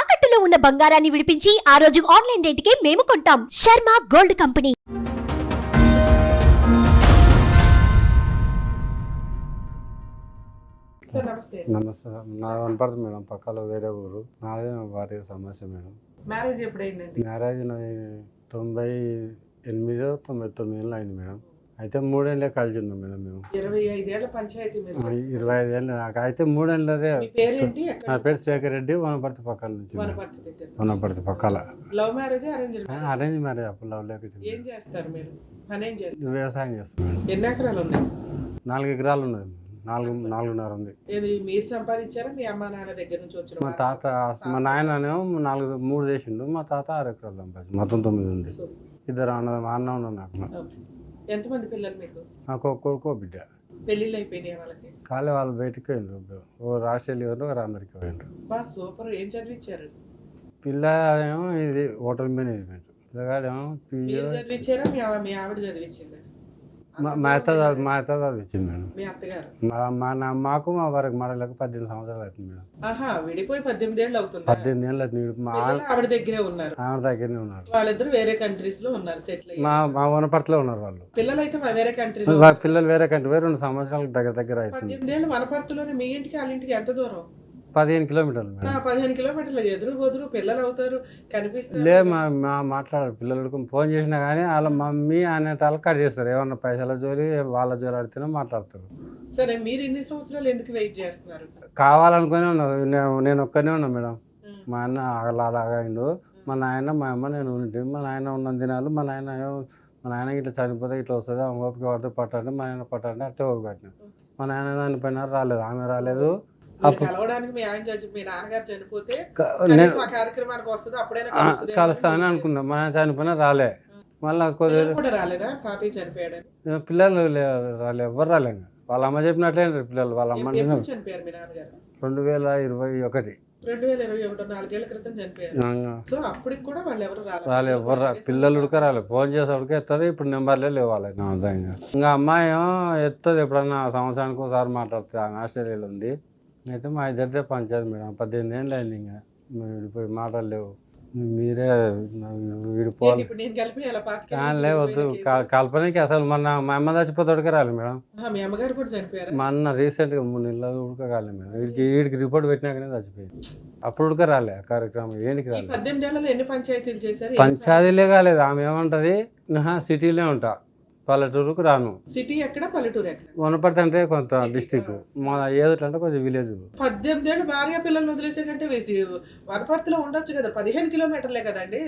తాకట్టులో ఉన్న బంగారాన్ని విడిపించి ఆ రోజు ఆన్లైన్ రేటుకే మేము కొంటాం. Sharma gold company. నమస్తే. నా వనపర్తి మేడం, పక్కలో వేరే ఊరు. నాదే భార్య సమస్య మేడం. మ్యారేజ్ ఎప్పుడైందండి? మ్యారేజ్ 98 99 అయింది మేడం. అయితే 3 ఏళ్ళే కలిసి ఉన్నాం మేడం మేము. 25 ఏళ్ల పంచాయతీ మీద. 25 ఏళ్ళు నాకు అయితే 3 ఏళ్ళదే. మీ పేరేంటి? నా పేరు శేఖర్ రెడ్డి, వనపర్తి పక్కల నుంచి. వనపర్తి దగ్గర. వనపర్తి పక్కల. Love marriage arrange? Arrange marriage. అప్పుడు లవ్ లేక ఏం చేస్తారు మీరు? పని ఏం చేస్తారు? వ్యవసాయం చేస్తాం మేడం. ఎన్ని ఎకరాలు ఉన్నాయి? 4 ఎకరాలు ఉన్నది. 4.5 ఉంది. ఏది మీరు సంపాదించారా మీ అమ్మ నాన్న దగ్గర నుంచి వచ్చిన? మా తాత, మా నాయననేమో 3 చేసిండు. మా తాత 6 ఎకరాలు సంపాదించి మొత్తం 9 ఉంది. ఇద్దరు అన్న ఉన్నారు నాకు. ఎంతమంది పిల్లలు మీకు? నాకు ఒక కొడుకు, ఒక బిడ్డ. పెళ్ళిళ్ళు అయిపోయినాయి వాళ్ళకి? కాలే, వాళ్ళు బయటికి పోయిండ్రు. ఓ ఆస్ట్రేలియా పోయిండ్రు, ఒక అమెరికా పోయిండ్రు. బా సూపర్. ఏం చదివించారు? పిల్ల ఏమో ఇది హోటల్ మేనేజ్మెంట్. పిల్లగాడేమో మీరు చదివించారా మీ ఆవిడ చదివించిందా? మా అత్త చదివించింది మేడం. మీ అత్తగారు? మాకు మా వారికి మరలకు 18 సంవత్సరాలు అవుతుంది మేడం. ఆహా, విడిపోయి 18 ఏళ్ళు అవుతుంది. 18 ఏళ్ళు అవుతుంది. మా ఆవిడ దగ్గరే ఉన్నారు? ఆవిడ దగ్గరనే ఉన్నారు. వాళ్ళిద్దరు వేరే కంట్రీస్ లో ఉన్నారు, సెటిల్ అయ్యి. మా వనపర్తిలో ఉన్నారు వాళ్ళు. పిల్లలు అయితే వేరే కంట్రీ. పిల్లలు వేరే కంట్రీ, 2 సంవత్సరాలకు దగ్గర అవుతుంది. 18 ఏళ్ళు వనపర్తిలోనే. మీ ఇంటికి వాళ్ళ ఇంటికి ఎంత దూరం? 15 కిలోమీటర్లు మేడం. 15 కిలోమీటర్లు. ఎదురు బదురు పిల్లలు అవుతారు, కనిపిస్తారు. లే, మాట్లాడారు పిల్లలకు. ఫోన్ చేసినా కానీ వాళ్ళ మమ్మీ అనేటాళ్ళు కట్ చేస్తారు. ఏమన్నా పైసల జోలి వాళ్ళ జోలి ఆడితేనే మాట్లాడతారు. సరే, మీరు ఇన్ని సంవత్సరాలు ఎందుకు వెయిట్ చేస్తున్నారు? కావాలనుకునే ఉన్నారు. నేను ఒక్కనే ఉన్నా మేడం. మా అన్న అలాగైండు. మా నాయన, మా అమ్మ, నేను ఉంటే. మా నాయన ఉన్న దినాలు మా నాయన ఇట్లా చనిపోతే ఇట్లా వస్తుంది, ఓపిక పడితే పట్టండి, మా నాయన పట్టండి అంటే ఓపిక పట్టిన. మా నాయన దాని పైన రాలేదు, ఆమె రాలేదు. కలవడానికి మీ నాన్నగారు చనిపోతే కార్యక్రమానికి వస్తుంది, అప్పుడైనా కలుస్తానని అనుకున్నా. మా నాయన చనిపోయినా రాలే. మళ్ళీ కూడా రాలేదా? తాతయ్య చనిపోయాడు. పిల్లలు రాలే, ఎవరు రాలే. వాళ్ళ అమ్మ చెప్పినట్లే పిల్లలు. వాళ్ళ అమ్మ చనిపోయారు మీ నాన్నగారు? 2021. 2021, 4 ఏళ్ల క్రితం చనిపోయారు. సో అప్పటికి కూడా వాళ్ళు ఎవరు రాలే, ఎవరు పిల్లలు ఉడక రాలే. ఫోన్ చేసి ఉడక ఎత్తారు. ఇప్పుడు నెంబర్లే లేవు వాళ్ళకి. ఇంకా అమ్మాయి ఎత్తది, ఎప్పుడన్నా సంవత్సరానికి ఒకసారి మాట్లాడుతుంది. ఆమె ఆస్ట్రేలియాలో ఉంది. అయితే మా ఇద్దరిదే పంచాయతీ మేడం. 18 ఏళ్ళు అయింది. ఇంకా విడిపోయి మాటలు లేవు. మీరే విడిపోవాలి. వద్దు, కల్పనకి అసలు మా అమ్మ చచ్చిపోతే రాలి మేడం. మీ అమ్మగారు కూడా చనిపోయారు? మా అన్న రీసెంట్గా 3 నెలలు ఉడకగాలి మేడం. వీడికి రిపోర్ట్ పెట్టినాకనే చచ్చిపోయింది. అప్పుడు ఉడక రాలే కార్యక్రమం. ఏంటికి రాలేదు. 18 ఏళ్లలో ఎన్ని పంచాయతీలు చేశారు? పంచాయతీలే కాలేదు. ఆమె ఏమంటది, సిటీలో ఉంటా, పల్లెటూరుకు రాను. సిటీ ఎక్కడ, పల్లెటూరు ఎక్కడ? వనపర్తి అంటే కొంత డిస్టిక్, మా ఏదో అంటే కొంచెం విలేజ్. 18 ఏళ్ళు భార్య పిల్లలు వదిలేసాకంటే వనపర్తిలో ఉండొచ్చు కదా. 15 కిలోమీటర్లే కదండి.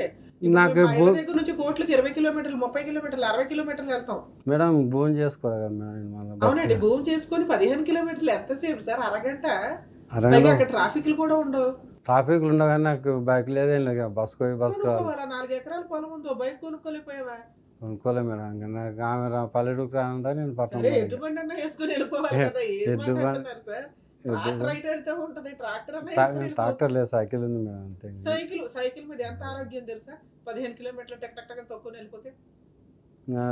నాకు దగ్గర నుంచి కోట్లకి 20 కిలోమీటర్లు, 30 కిలోమీటర్లు, 60 కిలోమీటర్లు వెళ్తాం మేడం. భూమి చేసుకోవాలి మేడం. అవునండి, భూమి చేసుకుని 15 కిలోమీటర్లు ఎంతసేపు సార్? అరగంట. అక్కడ ట్రాఫిక్లు కూడా ఉండవు. ట్రాఫిక్లు ఉండవు కానీ నాకు బైక్ లేదేం లేదు. బస్కు 4 ఎకరాల పొలం ఉందో బైక్ కొనుక్కోలేకపోయావా? కొనుక్కోలే మేడం. నాకు ఆమె పల్లెటూరుకు రానంటే నేను పక్కన ట్రాక్టర్ లేదు, సైకిల్ ఉంది మేడం. అంతే. సైకిల్ మీద ఎంత ఆరోగ్యం తెలుసా? 15 కిలోమీటర్లు టక్ టక్ టక్ తొక్కుని వెళ్ళిపోతే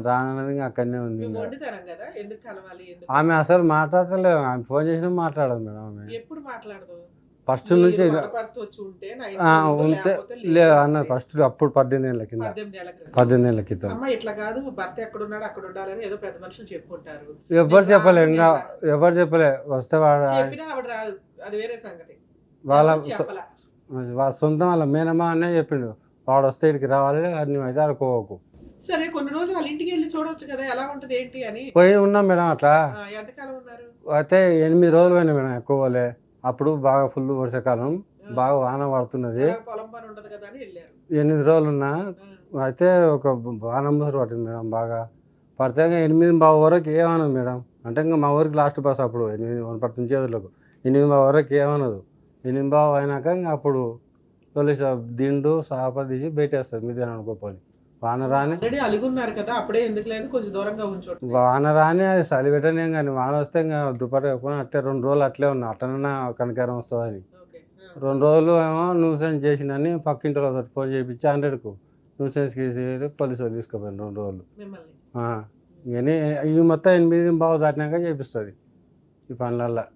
రానది అక్కడనే ఉంది. కదా, ఎందుకు కలవాలి? ఆమె అసలు మాట్లాడతలేదు. ఆమె ఫోన్ చేసినా మాట్లాడదు మేడం. ఆమె ఎప్పుడు మాట్లాడదు? ఫస్ట్ నుంచి ఉంటే లేదు అన్నది. ఫస్ట్ అప్పుడు 18 ఏళ్ళ కింద. 18 ఏళ్ళ క్రితం. ఇట్లా కాదు, భర్త ఎక్కడున్నాడు అక్కడ ఉండాలని ఏదో పెద్ద మనుషులు చెప్పుకుంటారు. ఎవరు చెప్పలే, ఇంకా ఎవరు చెప్పలే. వస్తే వాడు రాదు, అది వేరే సంగతి. వాళ్ళ సొంతం వాళ్ళ మేనమా అనే చెప్పిండు, వాడు వస్తే ఇక్కడికి రావాలి, నువ్వైతే ఆడుకోకు. సరే, కొన్ని రోజులు వాళ్ళ ఇంటికి వెళ్ళి చూడొచ్చు కదా, ఎలా ఉంటది ఏంటి అని. పోయి ఉన్నాం మేడం. అట్లా ఎంతకాలం ఉన్నారు? అయితే 8 రోజులు పోయినా మేడం. ఎక్కువలే. అప్పుడు బాగా ఫుల్ వర్షాకాలం, బాగా వాన పడుతున్నది. 8 రోజులు ఉన్నా. అయితే ఒక వాన ముసరు పట్టింది మేడం. బాగా పడితే 8:15 వరకు ఏమన్నది మేడం. అంటే ఇంకా మా ఊరికి లాస్ట్ బస్ అప్పుడు 8 నుంచి ఎదురులకు 8:15 వరకు ఏమన్నదు. 8:15 అయినాక ఇంకా అప్పుడు పోలీసు దిండు సాప తీసి బయటేస్తారు. మీద అనుకోపోయి వాన రాని అలిగున్నారు కదా, అప్పుడే ఎందుకు లేదు, కొంచెం దూరంగా ఉంచు. వాన రాని అది చలి పెట్టనే కానీ వాన వస్తే ఇంకా దుప్పటి వేసుకొని అట్టే 2 రోజులు అట్లే ఉన్నా. అట్లనన్నా కనికారం వస్తుందని 2 రోజులు ఏమో న్యూసెన్స్ చేసినని పక్కింటిలో ఫోన్ చేయించి 100కు న్యూసెన్స్ కేసి పోలీసు వాళ్ళు తీసుకుపోయాను 2 రోజులు. ఇవన్నీ ఇవి మొత్తం 8:15 దాటినాక చేపిస్తుంది ఈ పనులల్లో.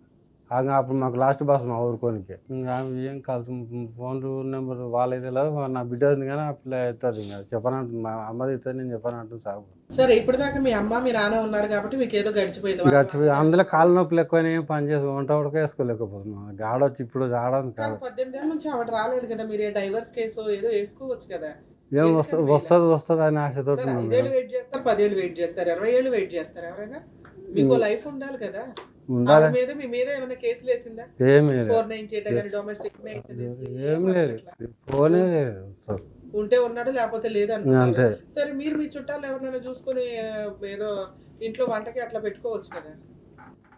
అప్పుడు మాకు లాస్ట్ బస్ మా ఊరుకోనికి ఇంకా ఏం కలిసి ఫోన్ నెంబర్ వాళ్ళైతే లేదు నా బిడ్డ ఉంది కానీ ఆ పిల్ల అవుతుంది ఇంకా చెప్పనంటుంది మా అమ్మది ఇస్తుంది నేను చెప్పనంటుంది సాగు సరే ఇప్పటిదాకా మీ అమ్మ మీ నాన్న ఉన్నారు కాబట్టి మీకు ఏదో గడిచిపోయింది. గడిచిపోయి అందులో కాళ్ళ నొప్పులు ఎక్కువైనా ఏం పని చేసి వంట ఉడక వేసుకోలేకపోతున్నాం గాడొచ్చి ఇప్పుడు ఆడని కాదు 18 ఏళ్ళ నుంచి ఆవిడ రాలేదు కదా, మీరు డైవర్స్ కేసు ఏదో వేసుకోవచ్చు కదా. ఏం వస్తుంది అని ఆశతోటి సరే, 5 ఏళ్ళు వెయిట్ చేస్తారు, 10 ఏళ్ళు వెయిట్ చేస్తారు, 20 ఏళ్ళు వెయిట్ చేస్తారు. ఎవరైనా మీకు లైఫ్ ఉండాలి కదా. ఉండాలి. ఆవిడ మీద మీ మీద ఏమైనా కేసులు వేసిందా? ఏమీ లేదు 498 కానీ డొమెస్టిక్ ఏం లేదు ఫోనే లేదు ఉంటే ఉన్నాడు లేకపోతే లేదు అంతే. అనుకుంటారు. సరే మీరు మీ చుట్టాలు ఎవరినైనా చూసుకుని ఏదో ఇంట్లో వంటకి అట్లా పెట్టుకోవచ్చు కదా.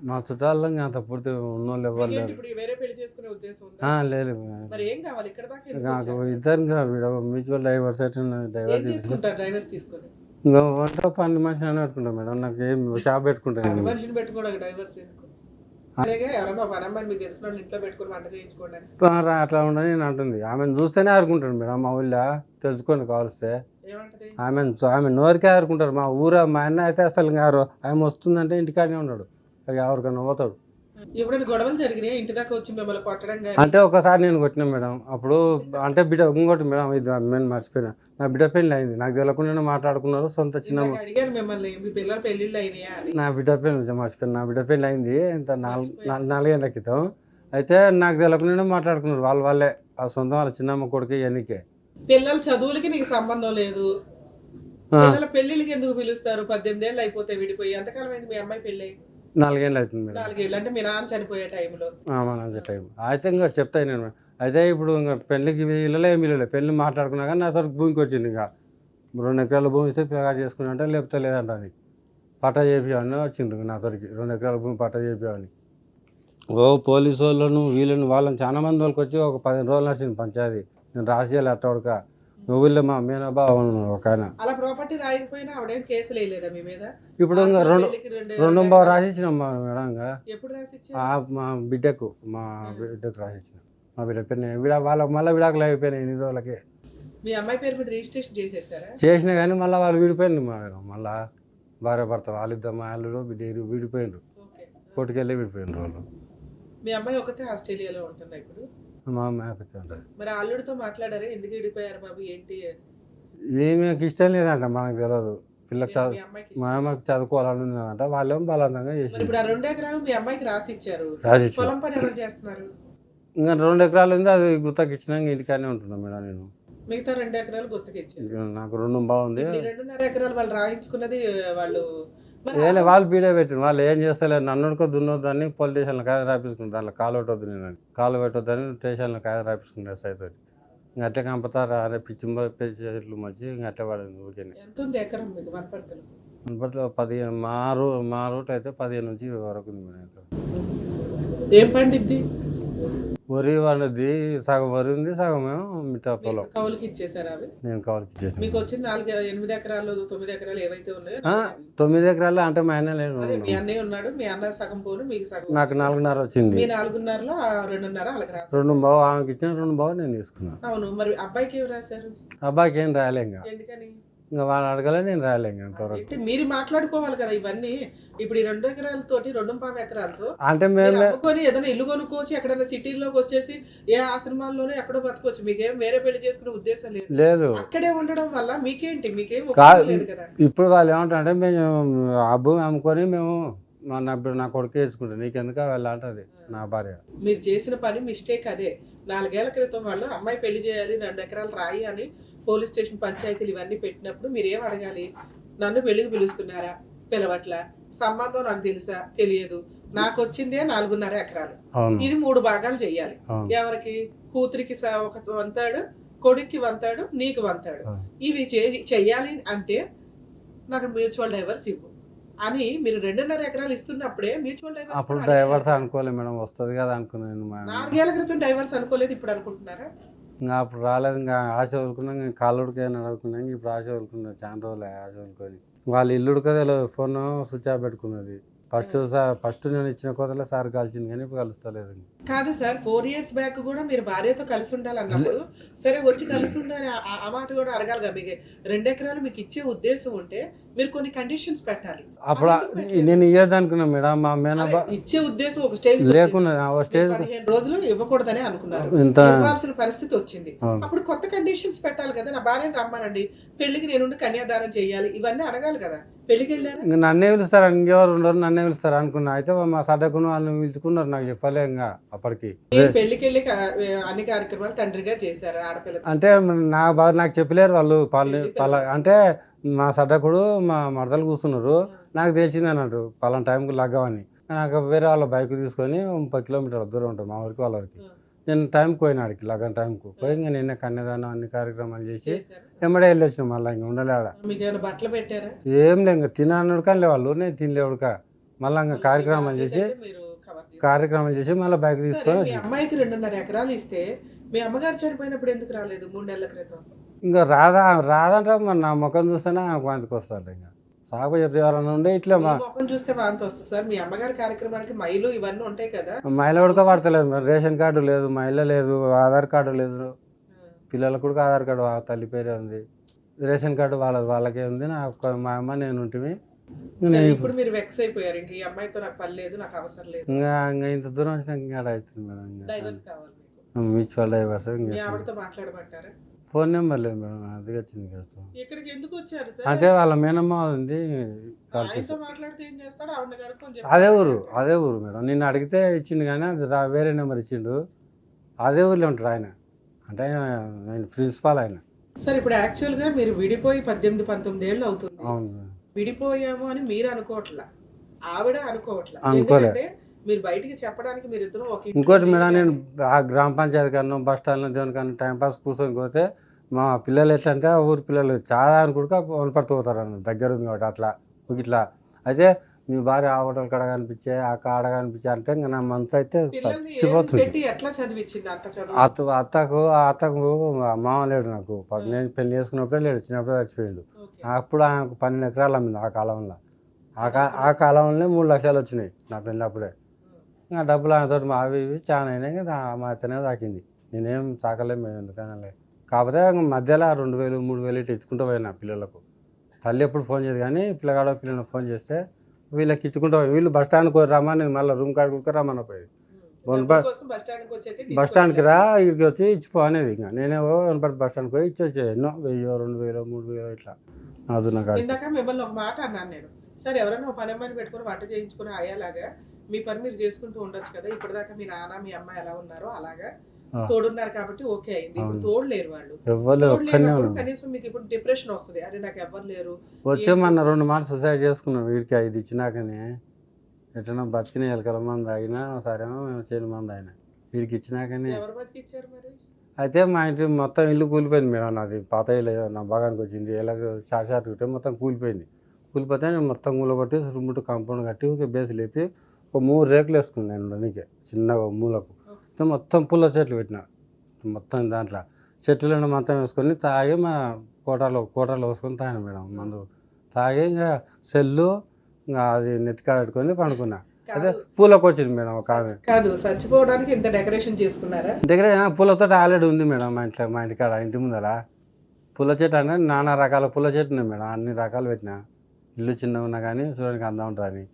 మా చుట్టాల్లో అంత పూర్తి ఉన్నోళ్ళు ఎవరు మీకేంటి లేరు ఇప్పుడు వేరే పెళ్లి చేసుకునే ఉద్దేశం ఉందా? లేదు మరి ఏం కావాలి ఇక్కడ దాకా ఎందుకు నాకు వచ్చారు? ఇద్దరు మ్యూచువల్ డైవర్స్ అయితే ఏం డైవర్స్ తీసుకుంటారు డైవర్స్ తీసుకొని? ఇంకా వంట పని మనిషి అని పెట్టుకుంటాం మేడం నాకు ఏం షాప్ పెట్టుకుంటాను మనిషిని పెట్టుకోవడానికి డైవర్స్ ఎందుకు? అలాగే ఎవరైనా ఒక అమ్మాయి మీకు తెలిసిన వాళ్ళు ఇంట్లో పెట్టుకుని వంట చేయించుకోవడానికి అట్లా ఉండని నేను అంటుంది ఆమెను చూస్తేనే ఆరుకుంటాడు మేడం మా ఊళ్ళో తెలుసుకోండి కావలిస్తే ఏమంటది? ఆమె నోరికే ఆరుకుంటారు మా మా అన్న అయితే అసలు గారు ఆమె వస్తుందంటే ఇంటికాడనే ఉన్నాడు ఎవరికైనా పోతాడు. ఎప్పుడైనా గొడవలు జరిగినాయి ఇంటి దాకా వచ్చి మిమ్మల్ని కొట్టడం కానీ? అంటే ఒకసారి నేను కొట్టినా మేడం అప్పుడు అంటే బిడ్డ ఇంకోటి మేడం ఇది నేను మర్చిపోయినా నా బిడ్డ పెళ్ళి అయింది నాకు తెలియకుండా మాట్లాడుకున్నారు సొంత చిన్న ఇందాక అడిగాను మిమ్మల్ని మీ పిల్లల పెళ్లిళ్ళు అయినాయా అని. నా బిడ్డ పెళ్ళి మర్చిపోయినా నా బిడ్డ పెళ్ళి అయింది ఇంత 4 క్రితం అయితే నాకు తెలియకుండా మాట్లాడుకున్నారు వాళ్ళే ఆ సొంతం వాళ్ళ చిన్నమ్మ కొడుకు ఎన్నికే. పిల్లల చదువులకి నీకు సంబంధం లేదు, పిల్లల పెళ్లిళ్ళకి ఎందుకు పిలుస్తారు? 18 ఏళ్ళు అయిపోతే విడిపోయి ఎంతకాలం అయింది మీ అమ్మాయి పెళ్ళి? 4 ఏళ్ళు అవుతుంది మేడం. 4 ఏళ్ళు అంటే మీ నాన్న చనిపోయే టైంలో. మా నాన్న టైం అయితే ఇంకా చెప్తాను నేను అయితే ఇప్పుడు ఇంకా పెళ్ళికి వీళ్ళలే ఏమి వీళ్ళలే పెళ్ళి మాట్లాడుకున్నా కానీ నా తరకు భూమికి వచ్చింది ఇంకా 2 ఎకరాల భూమి ఇస్తే పిల్లగాడు చేసుకున్నా అంటే లేకపోతే లేదంట అని పట్టా చేపియాలని వచ్చింది నా తరకు 2 ఎకరాల భూమి పట్టా చేపియాలని. పోలీసు వాళ్ళను వాళ్ళని చాలా మంది వాళ్ళకి వచ్చి ఒక 15 రోజులు నడిచింది పంచాయతీ నేను రాసి చేయాలి అట్టవడక ఊళ్ళో మా మీనబ్బా ఒక ఆయన అలా ప్రాపర్టీ రాయకపోయినా ఆవిడేం కేసులు వేయలేదా మీ మీద? ఇప్పుడు ఇంకా 2 బావ రాసిచ్చినాం మేడం ఇంకా ఎప్పుడు రాసిచ్చారు? మా బిడ్డకు రాసిచ్చినాం మా బిడ్డ పేరు వాళ్ళకి మళ్ళీ విడాకులు అయిపోయినాయి 8 రోజులకి. మీ అమ్మాయి పేరు మీద రిజిస్ట్రేషన్ చేసేసారా? చేసినా కానీ మళ్ళీ వాళ్ళు విడిపోయింది మేడం మళ్ళీ భార్య భర్త వాళ్ళిద్దరు మా అల్లుడు బిడ్డ విడిపోయినారు కోర్టుకెళ్ళి విడిపోయినారు వాళ్ళు. మీ అమ్మాయి ఒకతే ఆస్ట్రేలియాలో ఉంటుందా ఇప్పుడు? మా అమ్మాయి ఒకతే ఉంటుంది. మరి అల్లుడితో మాట్లాడారా ఎందుకు విడిపోయారు బాబు ఏంటి? ఏమేకి ఇష్టం లేదంట మనకు తెలియదు పిల్ల మీ అమ్మాయికి మా అమ్మకి చదువుకోవాలని ఉందంట వాళ్ళేమో బలవంతంగా మరి చేసి ఇప్పుడు ఆ 2 ఎకరాలు మీ అమ్మాయికి రాసి ఇచ్చారు, రాసిచ్చారు. పొలం పని ఎవరు చేస్తున్నారు? ఇంకా 2 ఎకరాలు ఉంది అది గుత్తకి ఇచ్చినాక ఇంటికానే ఉంటున్నాను మేడం నేను. మిగతా 2 ఎకరాలు గుత్తకి ఇచ్చారు. నాకు 2 బాగుంది 2.5 ఎకరాలు వాళ్ళు రాయించుకున్నది వాళ్ళు ఏలే వాళ్ళు బీడే పెట్టిన వాళ్ళు ఏం చేస్తలేరు నన్నుకో దున్నొద్దని పోలీస్ స్టేషన్లో కాయ రాపించుకుంటాను దాంట్లో కాలు పెట్టొద్దు నేను కాలు పెట్టొద్దని స్టేషన్లో కాయ రాపించుకుంటాను సైతం ఇంకా అట్లే కంపుతారు అదే పిచ్చి మంచి ఇంకా అట్లే పడింది ఊరికే. ఎంత ఉంది ఎకరం మీకు వనపర్తిలో? వనపర్తిలో 15 మా రూట్ అయితే 15 నుంచి 20 వరకు ఉంది మేడం. ఏం పండిద్ది? వరి వండుద్ది సగం వరి ఉంది సగం ఏమో మిగతా పొలం కౌలుకి ఇచ్చేసారా అవి? నేను కవర్కి ఇచ్చేసాను. మీకు వచ్చిన 8 ఎకరాలు 9 ఎకరాలు ఏవైతే ఉన్నాయో 9 ఎకరాలు అంటే మా ఆయన లేడు అదే మీ అన్నయ్య ఉన్నాడు, మీ అన్న సగం పోను మీకు సగం. నాకు 4.5 వచ్చింది. మీ 4.5లో 2.5 వాళ్ళకి రాశారు. 2 బావు ఆమెకి ఇచ్చిన 2 బావు నేను తీసుకున్నాను. అవును మరి అబ్బాయికి ఏమి రాశారు? అబ్బాయికి ఏం రాయలే ఇంకా ఎందుకని? ఇంకా వాళ్ళు అడగలే నేను రాయలే ఇంకా అంతవరకు. అంటే మీరు మాట్లాడుకోవాలి కదా ఇవన్నీ. ఇప్పుడు ఈ 2 ఎకరాలతోటి 2.5 ఎకరాలతో అంటే మీరు మేము అమ్ముకొని ఏదైనా ఇల్లు కొనుక్కోవచ్చు, ఎక్కడైనా సిటీలోకి వచ్చేసి ఏ ఆశ్రమాల్లోనే ఎక్కడో బతకొచ్చు. మీకేం వేరే పెళ్లి చేసుకునే ఉద్దేశం లేదు. లేదు అక్కడే ఉండడం వల్ల మీకేంటి? మీకేం కాదు. ఉపయోగం లేదు కదా. ఇప్పుడు వాళ్ళు ఏమంటారంటే మేము ఆ భూమి అమ్ముకొని మేము నా కొడుకు వేసుకుంటాం నీకెందుకు వెళ్ళాలంటది నా భార్య. మీరు చేసిన పని మిస్టేక్ అదే. 4 ఏళ్ల క్రితం వాళ్ళు అమ్మాయి పెళ్లి చేయాలి 2 ఎకరాలు రాయి అని పోలీస్ స్టేషన్ పంచాయతీలు ఇవన్నీ పెట్టినప్పుడు మీరు ఏం అడగాలి? నన్ను పెళ్లికి పిలుస్తున్నారా? పిలవట్లా. సంబంధం నాకు తెలుసా? తెలియదు. నాకు వచ్చిందే 4.5 ఎకరాలు. ఇది 3 భాగాలు చెయ్యాలి. ఎవరికి? కూతురికి ఒక వంతాడు, కొడుక్కి వంతాడు, నీకు వంతాడు. ఇవి చెయ్యాలి అంటే నాకు మ్యూచువల్ డైవర్స్ ఇవ్వు అని మీరు 2.5 ఎకరాలు ఇస్తున్నప్పుడే మ్యూచువల్ డైవర్స్. అప్పుడు డైవర్స్ అనుకోలే మేడం వస్తుంది కదా అనుకున్నాను. 4 ఏళ్ల క్రితం డైవర్స్ అనుకోలేదు, ఇప్పుడు అనుకుంటున్నారా? ఇంకా అప్పుడు రాలేదు ఇంకా ఆశ వదులుకున్నాం ఇంకా కాళ్ళుడికి అని అడుగుకున్నాం ఇప్పుడు ఆశ వదులుకున్నాం చాలా రోజులు ఆశ వదులుకొని వాళ్ళు ఇల్లుడు కదా ఫోన్ స్విచ్ ఆఫ్ పెట్టుకున్నది. ఫస్ట్ నేను ఇచ్చిన కోతలే సార్ కలిసింది కానీ ఇప్పుడు కలుస్తలేదు. కాదు సార్ 4 years బ్యాక్ కూడా మీరు భార్యతో కలిసి ఉండాలన్నప్పుడు సరే వచ్చి కలిసి ఉండాలి ఆ మాట కూడా అడగాలి కదా. మీకు 2 ఎకరాలు మీకు ఇచ్చే ఉద్దేశం ఉంటే మీరు కొన్ని కండిషన్స్ పెట్టాలి. అప్పుడు నేను ఇయ్యదు అనుకున్నాను మేడం. మా మేనబ్బా ఇచ్చే ఉద్దేశం ఒక స్టేజ్ లేకున్నా ఆ స్టేజ్ 15 రోజులు ఇవ్వకూడదని అనుకున్నారు, ఇంత ఇవ్వాల్సిన పరిస్థితి వచ్చింది. అప్పుడు కొత్త కండిషన్స్ పెట్టాలి కదా. నా భార్యను రమ్మానండి, పెళ్లికి నేను కన్యాదానం చేయాలి, ఇవన్నీ అడగాలి కదా. పెళ్లికి వెళ్ళారు, ఇంకా నన్నే పిలుస్తారు, ఇంకెవరు ఉండరు, నన్నే పిలుస్తారు అనుకున్నా. అయితే మా సడ్డకును వాళ్ళని పిలుచుకున్నారు, నాకు చెప్పలే ఇంకా అప్పటికి. పెళ్లికి వెళ్ళి అన్ని కార్యక్రమాలు తండ్రిగా చేశారు ఆడపిల్ల. అంటే నాకు చెప్పలేరు వాళ్ళు అంటే మా సడ్డకుడు మా మరదలు కూర్చున్నారు, నాకు తెలిసింది అన్నట్టు పలానా టైంకి లగ్గమని. నాకు వేరే వాళ్ళ బైక్ తీసుకొని 30 కిలోమీటర్ల దూరం ఉంటుంది మా ఊరికి వాళ్ళ వరకు. నేను టైంకి పోయినా ఆడికి, లగ్గం టైంకు పోయి ఇంకా నిన్న కన్యాదానం అన్ని కార్యక్రమాలు చేసి ఎమ్మడే వెళ్ళి వచ్చిన. మళ్ళీ ఇంకా ఉండలేడ మీకు ఏమైనా బట్టలు పెట్టారా? ఏం లేదు, ఇంకా తినడు కానీ వాళ్ళు, నేను తినలేవుడుక. మళ్ళీ ఇంకా కార్యక్రమాలు చేసి మళ్ళీ బైక్ తీసుకొని మీ అమ్మాయికి 2.5 ఎకరాలు ఇస్తే మీ అమ్మగారు చనిపోయినప్పుడు ఎందుకు రాలేదు 3 నెలల క్రితం? ఇంకా రాదంటే మరి నా ముఖం చూస్తేనే వాంతికి వస్తాడు. ఇంకా సాగు చెప్పి ఎవరన్నా ఉండే ఇట్లా మా ముఖం చూస్తే వాంతి వస్తుంది సార్. మీ అమ్మగారి కార్యక్రమానికి మైలు ఇవన్నీ ఉంటాయి కదా. మహిళ ఉడకబడతలేదు మరి, రేషన్ కార్డు లేదు, మహిళ లేదు, ఆధార్ కార్డు లేదు, పిల్లలకు కూడా ఆధార్ కార్డు తల్లి పేరే ఉంది, రేషన్ కార్డు వాళ్ళకే ఉంది. మా అమ్మ నేను ఉంటుంది. ఇప్పుడు మీరు వెక్స్ అయిపోయారు, ఇంక ఈ అమ్మాయితో నాకు పని లేదు, నాకు అవసరం లేదు, ఇంకా ఇంత దూరం వచ్చినాక ఇంకా అవుతుంది మేడం. డైవర్స్ కావాలి మ్యూచువల్ డైవర్స్. మీ ఆవిడతో మాట్లాడమంటారా? ఫోన్ నెంబర్ లేదు మేడం, అది వచ్చింది కష్టం. ఇక్కడికి ఎందుకు వచ్చారు సార్? అంటే వాళ్ళ మేనమ్మ ఉంది, ఆయనతో మాట్లాడితే ఏం చేస్తాడు? ఆవిడ కనుక్కొని అదే ఊరు మేడం. నిన్ను అడిగితే ఇచ్చిండు కానీ అది వేరే నెంబర్ ఇచ్చిండు. అదే ఊర్లో ఉంటాడు ఆయన, అంటే ఆయన ప్రిన్సిపాల్ ఆయన. సార్ ఇప్పుడు యాక్చువల్ గా మీరు విడిపోయి 18-19 ఏళ్ళు అవుతుంది. అవును, విడిపోయాము అని మీరు అనుకోవట్లా, ఆవిడ అనుకోవట్లా. అనుకోలే. ఎందుకంటే మీరు బయటికి చెప్పడానికి మీరు ఇద్దరు ఒక ఇంకోటి మేడం, నేను ఆ గ్రామ పంచాయతీ కన్నా బస్ స్టాండ్లో దేవుని కన్నా టైంపాస్ కూర్చొని పోతే మా పిల్లలు ఎట్లా అంటే ఆ ఊరు పిల్లలు చాలా అనుకుంటా వనపడుతూ పోతారు అన్న, దగ్గర ఉంది కాబట్టి అట్లా ఇట్లా. అయితే మీ భార్య ఆ హోటల్ కాడ కనిపించే ఆ కాడ కనిపించే అంటే ఇంకా నా మనసు అయితే చచ్చిపోతుంది. ఎట్లా చదివించింది అంత చదువు? అత్తకు మామ లేడు నాకు, నేను పెళ్లి చేసుకున్నప్పుడే లేడు, చిన్నప్పుడే చచ్చిపోయాడు. అప్పుడు ఆయనకు 12 ఎకరాలు అమ్మింది ఆ కాలంలో. ఆ కాలంలోనే 3 లక్షలు వచ్చినాయి నా పెళ్ళినప్పుడే. ఇంకా డబ్బులు ఆయనతో అవి ఇవి చాలా అయినాయి కదా, మా అత్తనే తాకింది. నేనేం తాకలేము మేము ఎందుకనలే. కాకపోతే మధ్యలో 2000, 3000 ఇటు ఇచ్చుకుంటూ పోయినా పిల్లలకు. తల్లి ఎప్పుడు ఫోన్ చేయదు కానీ పిల్లగాడో పిల్లలకు ఫోన్ చేస్తే వీళ్ళకి ఇచ్చుకుంటూ పోయి, వీళ్ళు బస్ స్టాండ్కి రమ్మా, నేను మళ్ళీ రూమ్ కాడికి రమ్మని పోయేది. బస్ స్టాండ్కి రా, ఇక్కడికి వచ్చి ఇచ్చిపో అనేది. ఇంకా నేనే వనపర్తి బస్ స్టాండ్కి పోయి ఇచ్చి వచ్చేది. ఎన్నో 1000, 2000, 3000 ఇట్లా. ఇందాక మిమ్మల్ని ఒక మాట అన్నాను నేను, సార్ ఎవరైనా ఒక పని అమ్మాయిని పెట్టుకుని వంట చేయించుకుని అయ్యేలాగా మీ పని మీరు చేసుకుంటూ ఉండొచ్చు కదా. ఇప్పటిదాకా మీ నాన్న మీ అమ్మ ఎలా ఉన్నారో అలాగా తోడున్నారు కాబట్టి ఓకే అయింది. ఇప్పుడు తోడులేరు వాళ్ళు, కనీసం మీకు ఇప్పుడు డిప్రెషన్ వస్తుంది, అరే నాకు ఎవరు లేరు. వచ్చే మన 2 మార్లు సూసైడ్ చేసుకున్నాం వీడికి 5 ఇచ్చినాకనే. ఎట్లా బతికిన ఎలకల మంది అయినా సరేమో చేను మంది అయినా వీడికి ఇచ్చినాకనే. ఎవరు బతికిచ్చారు మరి? అయితే మా ఇంటి మొత్తం ఇల్లు కూలిపోయింది మేడం. నాది పాత ఇల్లు నా భాగానికి వచ్చింది, ఎలా షార్ట్ మొత్తం కూలిపోయింది. కూలిపోతే నేను మొత్తం కూల కొట్టి రుమ్ముట్టు కాంపౌండ్ కట్టి ఒక బేస్ లేపి ఒక 3 రేకులు వేసుకున్నాను నేను దానికి చిన్నగా మూలకు. మొత్తం పుల్ల చెట్లు పెట్టిన మొత్తం దాంట్లో చెట్లు మొత్తం వేసుకొని తాగి మా కోటలో వేసుకొని తాగాను మేడం మందు. తాగి ఇంకా సెల్లు ఇంకా అది నెత్తికాడ పెట్టుకొని పండుకున్నా. అదే పూలకు వచ్చింది మేడం ఒక ఆమె. కాదు చచ్చిపోవడానికి ఇంత డెకరేషన్ చేసుకున్నారా? పూలతో ఆల్రెడీ ఉంది మేడం మా ఇంటికాడ, ఇంటి ముందర పూల చెట్టు అంటే నానా రకాల పూల చెట్టు ఉన్నాయి మేడం. అన్ని రకాలు పెట్టినా, ఇల్లు చిన్నగా ఉన్నా కానీ చూడడానికి అందం ఉంటుంది.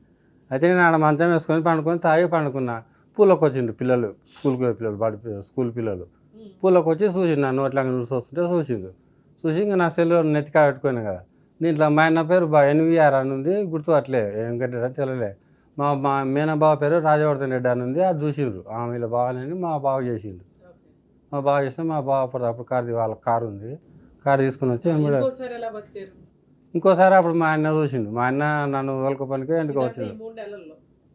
అయితే నేను ఆడ మంచం వేసుకొని పండుకొని తాగి పండుకున్నా. పూలకు వచ్చిండు పిల్లలు, స్కూల్కి పోయే పిల్లలు, స్కూల్ పిల్లలు పూలకు వచ్చి చూసిండు. నన్ను అట్లా చూసి వస్తుంటే చూసి ఇంకా నా సెల్ నెత్తికాడ పెట్టుకున్నాను కదా. దీంట్లో మా ఆయన పేరు NVR అని ఉంది, గుర్తు అట్లే వెంకటరెడ్డి అని తెలియలే. మా మేనబావ పేరు రాజవర్ధన్ రెడ్డి అని ఉంది, అది చూసిండ్రు. వీళ్ళ బావని మా బావ చేసిండు. మా బావ చేస్తే మా బావ అప్పుడు వాళ్ళ కారు ఉంది, కారు తీసుకుని వచ్చి ఇంకోసారి అప్పుడు మా ఆయన చూసిండు. మా ఆయన నన్ను వాళ్ళ పనికి ఇంటికి వచ్చిండు.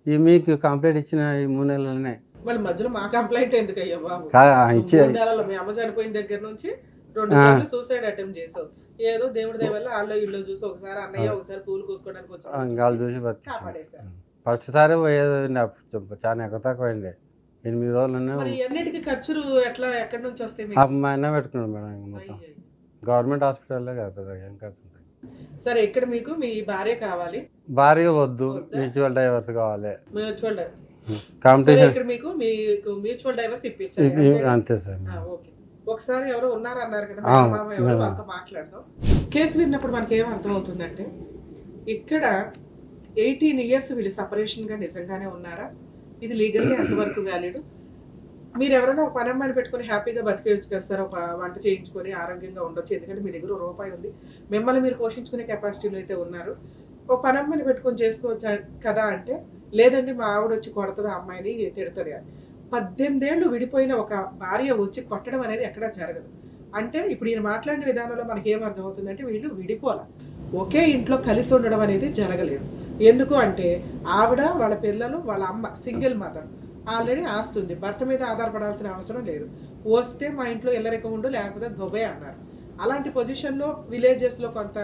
ఈ మీకు కంప్లైంట్ ఇచ్చిన ఈ 3 నెలలనే. మళ్ళీ మధ్యలో మా కంప్లైంట్ ఎందుకు అయ్యా బాబు? మీ అమ్మ చనిపోయిన దగ్గర నుంచి 2 సార్లు సూసైడ్ అటెంప్ట్ చేసావు. ఏదో దేవుడి దయ వల్ల వాళ్ళు ఇల్లు చూసి ఒకసారి అన్నయ్య ఒకసారి పూలు కోసుకోవడానికి వచ్చి చూసి కాపాడేశారు. ఫస్ట్ సారి పోయేది చాలా తక్కువైంది. 8 రోజులు అన్నిటికీ ఖర్చులు ఎట్లా ఎక్కడి నుంచి వస్తాయి? మా ఆయన పెట్టుకున్నాడు మేడం. మొత్తం గవర్నమెంట్ హాస్పిటల్లో కదా పెద్దగా ఏం ఖర్చు ఉంటాయి. సరే ఇక్కడ మీకు మీ భార్య కావాలి? భార్య వద్దు, మ్యూచువల్ డైవర్స్ కావాలి. మ్యూచువల్ కాంపిటీషన్ ఇక్కడ మీకు మ్యూచువల్ డైవర్స్ ఇప్పించారు అంతే సార్. ఓకే. ఒకసారి ఎవరో ఉన్నారన్నారు కదా, వాళ్ళతో మాట్లాడదాం. కేసు విన్నప్పుడు మనకి ఏం అర్థం అవుతుందంటే ఇక్కడ 18 ఇయర్స్ వీళ్ళు సపరేషన్గా నిజంగానే ఉన్నారా? ఇది లీగల్గా ఎంతవరకు వ్యాలిడ్? మీరు ఎవరైనా ఒక పని అమ్మాయిని పెట్టుకొని హ్యాపీగా బతికేయచ్చు కదా సార్, ఒక వంట చేయించుకొని ఆరోగ్యంగా ఉండొచ్చు, ఎందుకంటే మీ దగ్గర రూపాయి ఉంది, మిమ్మల్ని మీరు పోషించుకునే కెపాసిటీలో అయితే ఉన్నారు. ఒక పని అమ్మాయిని పెట్టుకొని చేసుకోవచ్చు కదా అంటే, లేదండి మా ఆవిడ వచ్చి కొడుతుంది, ఆ అమ్మాయిని తిడుతుంది అని. 18 ఏళ్ళు విడిపోయిన ఒక భార్య వచ్చి కొట్టడం అనేది ఎక్కడా జరగదు. అంటే ఇప్పుడు ఈయన మాట్లాడిన విధానంలో మనకి ఏం అర్థమవుతుందంటే వీళ్ళు విడిపోల, ఒకే ఇంట్లో కలిసి ఉండడం అనేది జరగలేదు. ఎందుకు అంటే ఆవిడ, వాళ్ళ పిల్లలు, వాళ్ళ అమ్మ సింగిల్ మదర్, ఆల్రెడీ ఆస్తుంది, భర్త మీద ఆధారపడాల్సిన అవసరం లేదు. వస్తే మా ఇంట్లో ఎల్లరికం ఉండు, లేకపోతే దుబాయ్ అన్నారు. అలాంటి పొజిషన్లో విలేజెస్లో కొంత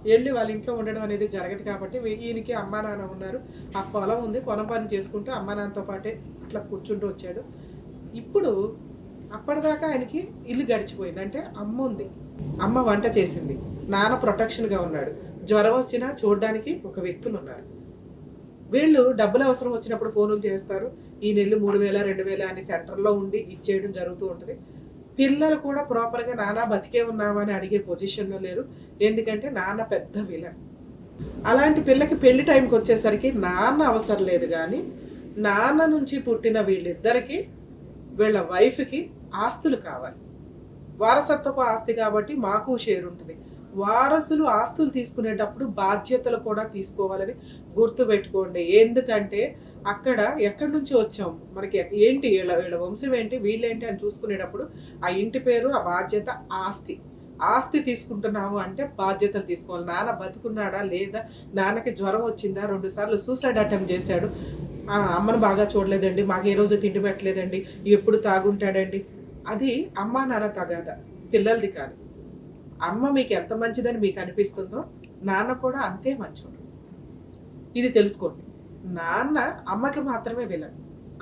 వెళ్ళి వాళ్ళ ఇంట్లో ఉండడం అనేది జరగదు. కాబట్టి ఈయనకి అమ్మా నాన్న ఉన్నారు, ఆ పొలం ఉంది, పొలం పని చేసుకుంటూ అమ్మా నాన్నతో పాటే అట్లా కూర్చుంటూ వచ్చాడు. ఇప్పుడు అప్పటిదాకా ఆయనకి ఇల్లు గడిచిపోయింది. అంటే అమ్మ ఉంది, అమ్మ వంట చేసింది, నాన్న ప్రొటెక్షన్గా ఉన్నాడు, జ్వరం వచ్చినా చూడడానికి ఒక వ్యక్తులు ఉన్నారు. వీళ్ళు డబ్బులు అవసరం వచ్చినప్పుడు ఫోనులు చేస్తారు, ఈ నెల్లు 3,000 2,000 అని సెంటర్లో ఉండి ఇచ్చేయడం జరుగుతూ ఉంటుంది. పిల్లలు కూడా ప్రాపర్గా నాన్న బతికే ఉన్నావా అని అడిగే పొజిషన్లో లేరు, ఎందుకంటే నాన్న పెద్ద విలన్. అలాంటి పిల్లకి పెళ్లి టైంకి వచ్చేసరికి నాన్న అవసరం లేదు, కానీ నాన్న నుంచి పుట్టిన వీళ్ళిద్దరికి, వీళ్ళ వైఫ్కి ఆస్తులు కావాలి. వారసత్వపు ఆస్తి కాబట్టి మాకు షేర్ ఉంటుంది. వారసులు ఆస్తులు తీసుకునేటప్పుడు బాధ్యతలు కూడా తీసుకోవాలని గుర్తుపెట్టుకోండి. ఎందుకంటే అక్కడ ఎక్కడి నుంచి వచ్చాం, మనకి ఏంటి, వీళ్ళ వంశం ఏంటి, వీళ్ళేంటి అని చూసుకునేటప్పుడు ఆ ఇంటి పేరు, ఆ బాధ్యత, ఆస్తి తీసుకుంటున్నాము అంటే బాధ్యతలు తీసుకోవాలి. నాన్న బతుకున్నాడా లేదా, నాన్నకి జ్వరం వచ్చిందా, 2 సార్లు సూసైడ్ అటెంప్ట్ చేశాడు, అమ్మను బాగా చూడలేదండి, మాకు ఏ రోజు తిండి పెట్టలేదండి, ఎప్పుడు తాగుంటాడండి, అది అమ్మా నాన్న తగాదా, పిల్లలది కాదు. అమ్మ మీకు ఎంత మంచిదని మీకు అనిపిస్తుందో నాన్న కూడా అంతే మంచోడు. ఇది తెలుసుకోండి. నాన్న అమ్మకి మాత్రమే విలన్,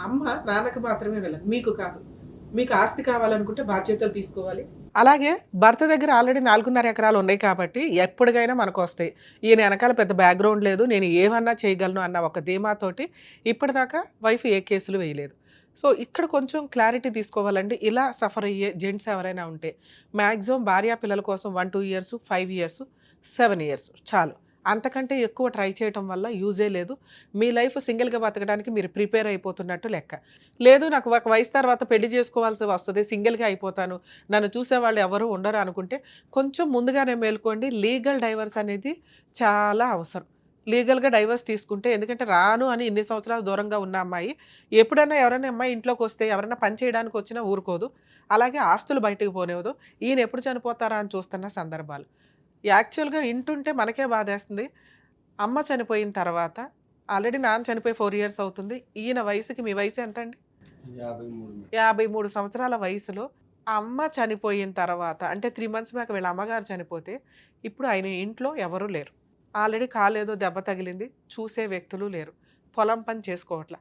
అమ్మ నాన్నకి మాత్రమే విలన్, మీకు కాదు. మీకు ఆస్తి కావాలనుకుంటే బాధ్యతలు తీసుకోవాలి. అలాగే భర్త దగ్గర ఆల్రెడీ 4.5 ఎకరాలు ఉన్నాయి కాబట్టి ఎప్పటికైనా మనకు వస్తాయి. ఈయన వెనకాల పెద్ద బ్యాక్గ్రౌండ్ లేదు, నేను ఏమన్నా చేయగలను అన్న ఒక ధీమాతోటి ఇప్పటిదాకా వైఫ్ ఏ కేసులు వేయలేదు. సో ఇక్కడ కొంచెం క్లారిటీ తీసుకోవాలండి. ఇలా సఫర్ అయ్యే జెంట్స్ ఎవరైనా ఉంటే మ్యాక్సిమం భార్యా పిల్లల కోసం 1-2 ఇయర్స్, 5 ఇయర్స్, 7 ఇయర్స్ చాలు. అంతకంటే ఎక్కువ ట్రై చేయటం వల్ల యూజే లేదు. మీ లైఫ్ సింగిల్గా బతకడానికి మీరు ప్రిపేర్ అయిపోతున్నట్టు లెక్క. లేదు నాకు ఒక వయసు తర్వాత పెళ్లి చేసుకోవాల్సి వస్తుంది, సింగిల్గా అయిపోతాను, నన్ను చూసేవాళ్ళు ఎవరు ఉండరు అనుకుంటే కొంచెం ముందుగానే మేల్కోండి. లీగల్ డైవర్స్ అనేది చాలా అవసరం. లీగల్గా డైవర్స్ తీసుకుంటే, ఎందుకంటే రాను అని ఇన్ని సంవత్సరాలు దూరంగా ఉన్న అమ్మాయి ఎప్పుడైనా ఎవరైనా అమ్మాయి ఇంట్లోకి వస్తే ఎవరైనా పని చేయడానికి వచ్చినా ఊరుకోదు, అలాగే ఆస్తులు బయటకు పోనేవదు. ఈయన ఎప్పుడు చనిపోతారా అని చూస్తున్న సందర్భాలు. యాక్చువల్గా ఇంటుంటే మనకే బాధేస్తుంది. అమ్మ చనిపోయిన తర్వాత ఆల్రెడీ నాన్న చనిపోయి 4 ఇయర్స్ అవుతుంది. ఈయన వయసుకి, మీ వయసు ఎంత అండి? 53 సంవత్సరాల వయసులో అమ్మ చనిపోయిన తర్వాత, అంటే 3 మంత్స్ బ్యాక్ వీళ్ళ అమ్మగారు చనిపోతే ఇప్పుడు ఆయన ఇంట్లో ఎవరూ లేరు. ఆల్రెడీ కాలేదో దెబ్బ తగిలింది, చూసే వ్యక్తులు లేరు, పొలం పని చేసుకోవట్లా.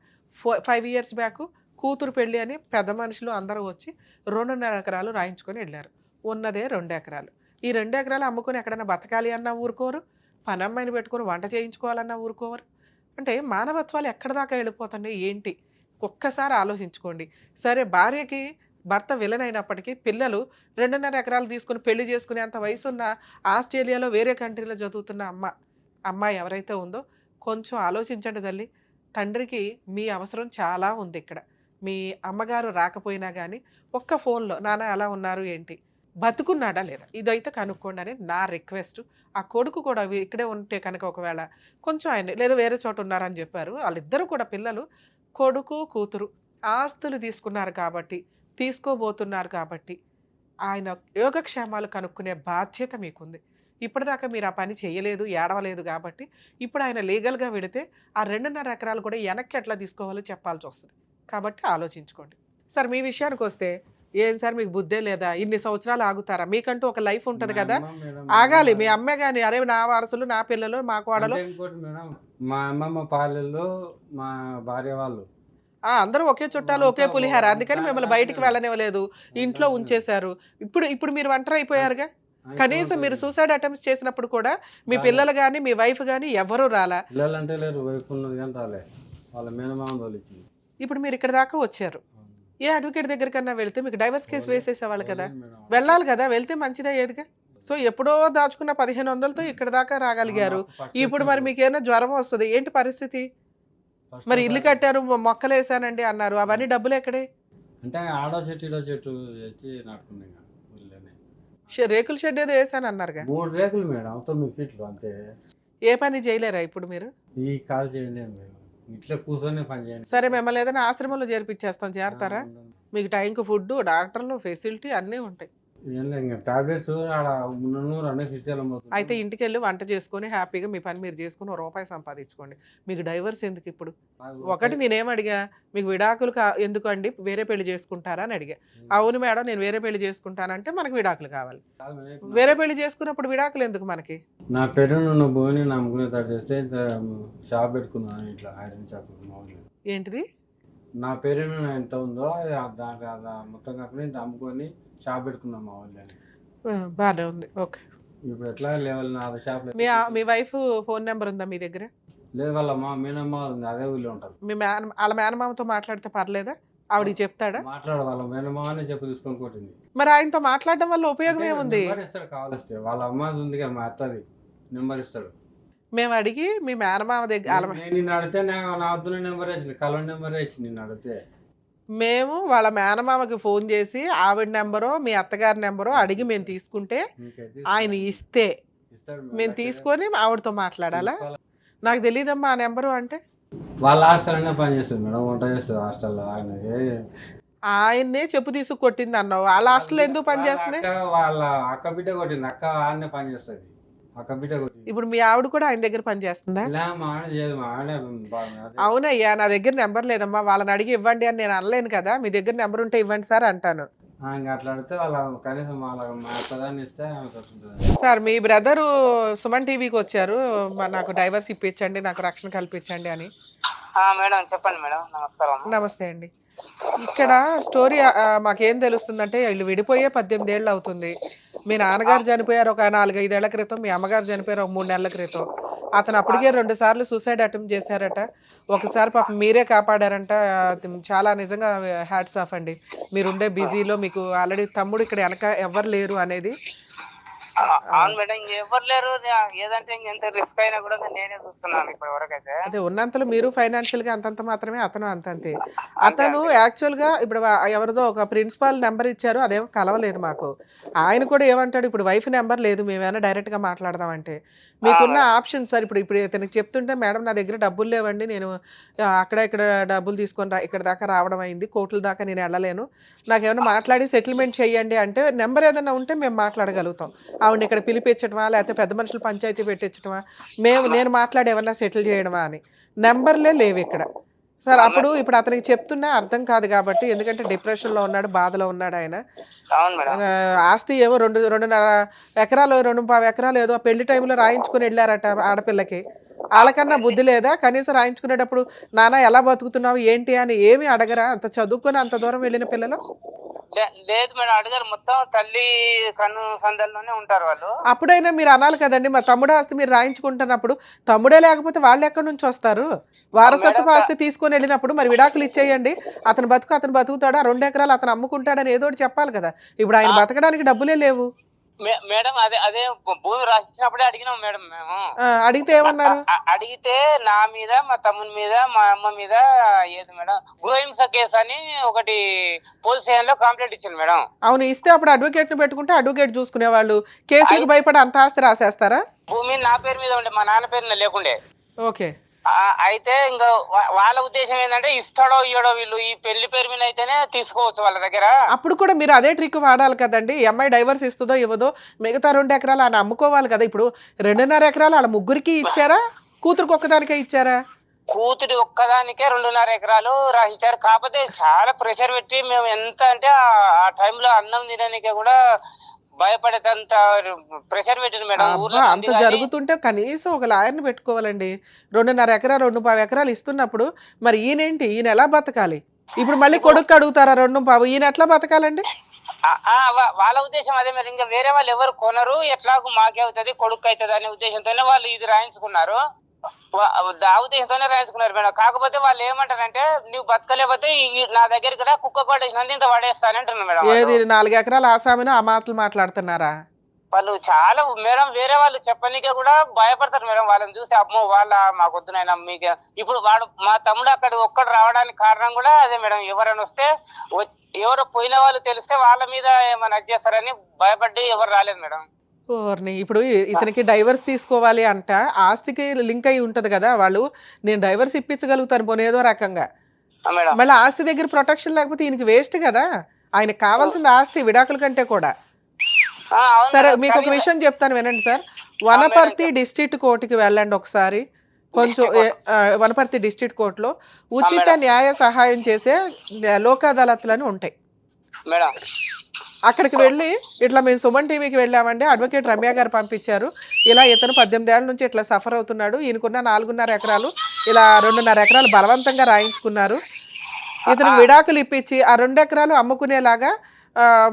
5 ఇయర్స్ బ్యాక్ కూతురు పెళ్ళి అని పెద్ద మనుషులు అందరూ వచ్చి 2.5 ఎకరాలు రాయించుకొని వెళ్ళారు. ఉన్నదే 2 ఎకరాలు. ఈ 2 ఎకరాలు అమ్ముకొని ఎక్కడైనా బతకాలి అన్నా ఊరుకోరు, పని అమ్మాయిని పెట్టుకొని వంట చేయించుకోవాలన్నా ఊరుకోరు. అంటే మానవత్వాలు ఎక్కడ దాకా వెళ్ళిపోతున్నాయి ఏంటి, ఒక్కసారి ఆలోచించుకోండి. సరే భార్యకి భర్త విలన్ అయినప్పటికీ పిల్లలు 2.5 ఎకరాలు తీసుకుని పెళ్లి చేసుకునే అంత వయసున్న ఆస్ట్రేలియాలో వేరే కంట్రీలో చదువుతున్న అమ్మాయి ఎవరైతే ఉందో కొంచెం ఆలోచించండి తల్లి. తండ్రికి మీ అవసరం చాలా ఉంది ఇక్కడ. మీ అమ్మగారు రాకపోయినా కానీ ఒక్క ఫోన్లో నాన్న ఎలా ఉన్నారు ఏంటి, బతుకున్నాడా లేదా, ఇదైతే కనుక్కోండి అని నా రిక్వెస్ట్. ఆ కొడుకు కూడా ఇక్కడే ఉంటే కనుక ఒకవేళ కొంచెం ఆయన లేదా వేరే చోట ఉన్నారని చెప్పారు, వాళ్ళిద్దరూ కూడా పిల్లలు, కొడుకు కూతురు ఆస్తులు తీసుకున్నారు కాబట్టి, తీసుకోబోతున్నారు కాబట్టి ఆయన యోగక్షేమాలు కనుక్కునే బాధ్యత మీకుంది. ఇప్పటిదాకా మీరు ఆ పని చేయలేదు, ఏడవలేదు కాబట్టి ఇప్పుడు ఆయన లీగల్గా వెడితే ఆ 2.5 ఎకరాలు కూడా వెనక్కి ఎట్లా తీసుకోవాలో చెప్పాల్సి వస్తుంది. కాబట్టి ఆలోచించుకోండి. సార్ మీ విషయానికి వస్తే, ఏం సార్ మీకు బుద్ధే లేదా, ఇన్ని సంవత్సరాలు ఆగుతారా, మీకంటూ ఒక లైఫ్ ఉంటుంది కదా, ఆగాలి. మీ అమ్మే కానీ అరే నా వారసులు, నా పిల్లలు, మా కోడలు. ఇంకోటి మేడం, మా అమ్మమ్మ పాలెల్లో మా భార్య వాళ్ళు అందరూ ఒకే చుట్టాలు, ఒకే పులిహార, అందుకని మిమ్మల్ని బయటికి వెళ్ళనివ్వలేదు, ఇంట్లో ఉంచేశారు. ఇప్పుడు మీరు ఒంటరి అయిపోయారుగా. కనీసం మీరు సూసైడ్ అటెంప్ట్స్ చేసినప్పుడు కూడా మీ పిల్లలు కానీ మీ వైఫ్ కానీ ఎవరు రాలా. పిల్లలంటే లేరు, వైఫ్ ఉన్నది కానీ రాలే, వాళ్ళ మేనమామ తోలిచ్చింది. ఇప్పుడు మీరు ఇక్కడ దాకా వచ్చారు, ఏ అడ్వకేట్ దగ్గర కన్నా వెళ్తే మీకు డైవర్స్ కేసు వేసేసేవాళ్ళు కదా, వెళ్ళాలి కదా, వెళ్తే మంచిదే ఏదిగా. సో ఎప్పుడో దాచుకున్న 1500తో ఇక్కడ దాకా రాగలిగారు. ఇప్పుడు మరి మీకేమైనా జ్వరం వస్తుంది ఏంటి పరిస్థితి? మరి ఇల్లు కట్టారు, మొక్కలు వేసానండి అన్నారు, అవన్నీ డబ్బులు ఎక్కడే? అంటే ఆడో చెట్టు ఈడో చెట్టు తెచ్చి నాటుకున్నాయి కదా ఊళ్ళోనే. రేకుల షెడ్ ఏదో వేసాను అన్నారుగా. 3 రేకులు మేడం 9 ఫీట్లు అంతే. ఏ పని చేయలేరా ఇప్పుడు మీరు? ఈ కాల్ చేయలేము మేము, ఇట్లా కూర్చొని పని చేయండి. సరే మిమ్మల్ని ఏదైనా ఆశ్రమంలో చేర్పించేస్తాం, చేరతారా? మీకు టైంకి ఫుడ్, డాక్టర్లు, ఫెసిలిటీ అన్నీ ఉంటాయి. ఇంకా టాబ్లెట్స్ ఆడ 300 అన్నీ అయితే ఇంటికి వెళ్ళి వంట చేసుకొని హ్యాపీగా మీ పని మీరు చేసుకుని ₹1 సంపాదించుకోండి. మీకు డైవర్స్ ఎందుకు ఇప్పుడు? ఒకటి నేనేం అడిగా, మీకు విడాకులు ఎందుకు అండి, వేరే పెళ్లి చేసుకుంటారా అని అడిగా. అవును మేడం నేను వేరే పెళ్లి చేసుకుంటానంటే మనకు విడాకులు కావాలి. వేరే పెళ్లి చేసుకున్నప్పుడు విడాకులు ఎందుకు మనకి? నా పేరును ఉన్న భూమిని నమ్ముకునే తట్టు చేస్తే షాప్ పెట్టుకున్నాను, ఇట్లా ఐరన్ షాప్. ఏంటిది? నా పేరును ఎంత ఉందో దాంట్లో మొత్తం కాకుండా ఇంత అమ్ముకొని షాప్ పెట్టుకున్నాం మా వాళ్ళు. బాగానే ఉంది, ఓకే. ఇప్పుడు ఎట్లా లెవెల్ నా షాప్. మీ వైఫ్ ఫోన్ నెంబర్ ఉందా మీ దగ్గర? లేదు, వాళ్ళ మా మేనమ్మ ఉంది, అదే ఊళ్ళో ఉంటుంది. వాళ్ళ మేనమామతో మాట్లాడితే పర్లేదా? ఆవిడకి చెప్తాడా? మాట్లాడ వాళ్ళ మేనమామనే చెప్పు తీసుకొని కొట్టింది. మరి ఆయనతో మాట్లాడడం వల్ల ఉపయోగం ఏముంది? ఇస్తాడు కావాలిస్తే, వాళ్ళ అమ్మాయి ఉంది కదా మా అత్తది, నెంబర్ ఇస్తాడు. మేము అడిగి మీ మేనమామ దగ్గర నిన్ను అడిగితే నా వద్దున నెంబర్ వేసి కలర్ నెంబర్ వేసి నిన్ను అడిగితే మేము వాళ్ళ మేనమామకి ఫోన్ చేసి ఆవిడ నెంబరో మీ అత్తగారి నెంబరో అడిగి మేము తీసుకుంటే ఆయన ఇస్తే మేము తీసుకొని ఆవిడతో మాట్లాడాలా? నాకు తెలియదమ్మా ఆ నెంబరు అంటే. వాళ్ళ హాస్టల్లోనే పని చేస్తుంది మేడం, వంట చేస్తుంది హాస్టల్లో. ఆయన్నే చెప్పు తీసుకు కొట్టింది అన్నావు, వాళ్ళ హాస్టల్లో ఎందుకు పని చేస్తుంది? వాళ్ళ అక్క బిడ్డ కొట్టింది, అక్క ఆడనే పని చేస్తుంది, అక్క బిడ్డ కొట్టింది. ఇప్పుడు మీ ఆవిడ కూడా ఆయన దగ్గర పని చేస్తుందా? అవునయ్యా, నా దగ్గర నెంబర్ లేదమ్మా, వాళ్ళని అడిగి ఇవ్వండి అని నేను అనలేను కదా, మీ దగ్గర నెంబర్ ఉంటే ఇవ్వండి సార్ అంటాను. అట్లా అడిగితే వాళ్ళ కనీసం మా ఇస్తే. సార్ మీ బ్రదరు సుమన్ టీవీకి వచ్చారు, నాకు డైవర్స్ ఇప్పించండి, నాకు రక్షణ కల్పించండి అని. మేడం చెప్పండి మేడం. నమస్కారం. నమస్తే అండి. ఇక్కడ స్టోరీ మాకేం తెలుస్తుందంటే వీళ్ళు విడిపోయే 18 ఏళ్ళు అవుతుంది. మీ నాన్నగారు చనిపోయారు ఒక 4-5 ఏళ్ల క్రితం, మీ అమ్మగారు చనిపోయారు ఒక 3 నెలల క్రితం. అతను అప్పటికే 2 సార్లు సూసైడ్ అటెంప్ట్ చేశారట, ఒకసారి పాపం మీరే కాపాడారంట. చాలా నిజంగా హ్యాట్స్ ఆఫ్ అండి, మీరుండే బిజీలో మీకు ఆల్రెడీ తమ్ముడు ఇక్కడ వెనక ఎవరు లేరు అనేది. అవును మేడం, ఇంకెవరు లేరు, ఏదంటే ఇంకెంత రిస్క్ అయినా కూడా నేనే చూస్తున్నాను ఇప్పటి వరకు అయితే. అదే ఉన్నంతలో మీరు ఫైనాన్షియల్ గా అంతంత మాత్రమే, అతను అంతంతే. అతను యాక్చువల్ గా ఇప్పుడు ఎవరిదో ఒక ప్రిన్సిపాల్ నెంబర్ ఇచ్చారు, అదేమో కలవలేదు మాకు. ఆయన కూడా ఏమంటాడు, ఇప్పుడు వైఫ్ నెంబర్ లేదు, మేమైనా డైరెక్ట్ గా మాట్లాడదామంటే. మీకున్న ఆప్షన్ సార్, ఇప్పుడు ఇతనికి చెప్తుంటే మేడం నా దగ్గర డబ్బులు లేవండి, నేను అక్కడ ఇక్కడ డబ్బులు తీసుకొని ఇక్కడ దాకా రావడం అయింది, కోర్టుల దాకా నేను వెళ్ళలేను, నాకేమైనా మాట్లాడి సెటిల్మెంట్ చేయండి అంటే నెంబర్ ఏదైనా ఉంటే మేము మాట్లాడగలుగుతాం. ఆవిడని ఇక్కడ పిలిపించడమా, లేకపోతే పెద్ద మనుషులు పంచాయతీ పెట్టించడమా, నేను మాట్లాడి ఏమన్నా సెటిల్ చేయడమా అని. నెంబర్లే లేవు ఇక్కడ సార్. అప్పుడు ఇప్పుడు అతనికి చెప్తున్నా అర్థం కాదు కాబట్టి, ఎందుకంటే డిప్రెషన్లో ఉన్నాడు, బాధలో ఉన్నాడు ఆయన. ఆస్తి ఏమో 2.5 ఎకరాలు 2.5 ఎకరాలు ఏదో పెళ్లి టైంలో రాయించుకుని వెళ్ళారట ఆడపిల్లకి. వాళ్ళకన్నా బుద్ధి లేదా? కనీసం రాయించుకునేటప్పుడు నాన్న ఎలా బతుకుతున్నావు ఏంటి అని ఏమి అడగరా? అంత చదువుకొని అంత దూరం వెళ్ళిన పిల్లలు. లేదు మేడం, అడగారు, మొత్తం తల్లి కన్ను సందల్లోనే ఉంటారు వాళ్ళు. అప్పుడైనా మీరు అనాలి కదండి, మా తమ్ముడు ఆస్తి మీరు రాయించుకుంటున్నప్పుడు, తమ్ముడే లేకపోతే వాళ్ళు ఎక్కడి నుంచి వస్తారు? వారసత్వ ఆస్తి తీసుకొని వెళ్ళినప్పుడు మరి విడాకులు ఇచ్చేయండి, అతను బతుకుతాడు, 2 ఎకరాలు అతను అమ్ముకుంటాడని ఏదో ఒకటి చెప్పాలి కదా. ఇప్పుడు ఆయన బతకడానికి డబ్బులే లేవు మేడం. అదే భూమి రాసిచ్చినప్పుడే అడిగినాం మేడం మేము. అడిగితే ఏమన్నారు? అడిగితే నా మీద, మా తమ్ముని మీద, మా అమ్మ మీద ఏది మేడం గృహహింస కేసు అని ఒకటి పోలీస్ స్టేషన్ లో కంప్లైంట్ ఇచ్చింది మేడం. అవును, ఇస్తే అప్పుడు అడ్వకేట్ ని పెట్టుకుంటే అడ్వకేట్ చూసుకునే వాళ్ళు, కేసులకు భయపడి అంత ఆస్తి రాసేస్తారా? భూమి నా పేరు మీద ఉండే, మా నాన్న పేరు మీద లేకుండే. ఓకే. అయితే ఇంకా వాళ్ళ ఉద్దేశం ఏంటంటే ఇస్తాడో ఇయ్యడో, వీళ్ళు ఈ పెళ్లి పేరు మీద అయితేనే తీసుకోవచ్చు వాళ్ళ దగ్గర. అప్పుడు కూడా మీరు అదే ట్రిక్ వాడాలి కదండి. అమ్మాయి డైవర్స్ ఇస్తుందో ఇవ్వదో, మిగతా 2 ఎకరాలు ఆయన అమ్ముకోవాలి కదా. ఇప్పుడు 2.5 ఎకరాలు వాళ్ళ ముగ్గురికి ఇచ్చారా, కూతురికి ఒక్కదానికే ఇచ్చారా? కూతురి ఒక్కదానికే 2.5 ఎకరాలు రాసిచ్చారు. కాకపోతే చాలా ప్రెషర్ పెట్టి మేము ఎంత అంటే ఆ టైంలో అన్నం తినడానికే కూడా భయపడేంత ప్రెషర్ పెట్టింది మేడం. అంత జరుగుతుంటే కనీసం ఒక లాయర్ని పెట్టుకోవాలండి. 2.5 ఎకరాలు 2.5 ఎకరాలు ఇస్తున్నప్పుడు మరి ఈయనేంటి, ఈయన ఎలా బతకాలి? ఇప్పుడు మళ్ళీ కొడుకు అడుగుతారా 2.5? ఈయన ఎట్లా బతకాలండి? వాళ్ళ ఉద్దేశం అదే మరి, ఇంకా వేరే వాళ్ళు ఎవరు కొనరు, ఎట్లాగూ మాకే అవుతుంది, కొడుకు అవుతుంది అనే ఉద్దేశంతోనే వాళ్ళు ఇది రాయించుకున్నారు. ఆ ఉద్దేశంతోనే రాయించుకున్నారు మేడం. కాకపోతే వాళ్ళు ఏమంటారంటే, నువ్వు బతకలేకపోతే నా దగ్గరికి రా, కుక్క పడేసినంత ఇంత పడేస్తానంటున్నారు మేడం. ఏది 4 ఎకరాలు ఆసామినో ఆ మాటలు మాట్లాడుతున్నారా? వాళ్ళు చాలా మేడం వేరే వాళ్ళు చెప్పనీకే కూడా భయపడతారు మేడం. వాళ్ళని చూసి అమ్మో వాళ్ళ మాకొద్దునైనా మీకు ఇప్పుడు వాడు మా తమ్ముడు అక్కడ ఒక్కడు రావడానికి కారణం కూడా అదే మేడం. ఎవరైనా వస్తే ఎవరో పోయిన వాళ్ళు తెలిస్తే వాళ్ళ మీద ఏమైనా చేస్తారని భయపడి ఎవరు రాలేదు మేడం. ఓర్ని ఇప్పుడు ఇతనికి డైవర్స్ తీసుకోవాలి అంట, ఆస్తికి లింక్ అయి ఉంటది కదా, వాళ్ళు నేను డైవర్స్ ఇప్పించగలుగుతాను పోనీ ఏదో రకంగా, మేడం మళ్ళీ ఆస్తి దగ్గర ప్రొటెక్షన్ లేకపోతే ఈయనకి వేస్ట్ కదా. ఆయనకు కావాల్సిన ఆస్తి విడాకుల కంటే కూడా. అవును సరే మేడం. మీకు ఒక విషయం చెప్తాను వినండి సార్. వనపర్తి డిస్ట్రిక్ట్ కోర్టుకి వెళ్ళండి ఒకసారి, కొంచెం వనపర్తి డిస్ట్రిక్ట్ కోర్టులో ఉచిత న్యాయ సహాయం చేసే లోక్ అదాలత్లని ఉంటాయి మేడం. అక్కడికి వెళ్ళి ఇట్లా మేము సుమన్ టీవీకి వెళ్ళామండి, అడ్వకేట్ రమ్య గారు పంపించారు, ఇలా ఇతను 18 ఏళ్ల నుంచి ఇట్లా సఫర్ అవుతున్నాడు, ఈయనకున్న 4.5 ఎకరాలు ఇలా 2.5 ఎకరాలు బలవంతంగా రాయించుకున్నారు, ఇతను విడాకులు ఇప్పించి ఆ 2 ఎకరాలు అమ్ముకునేలాగా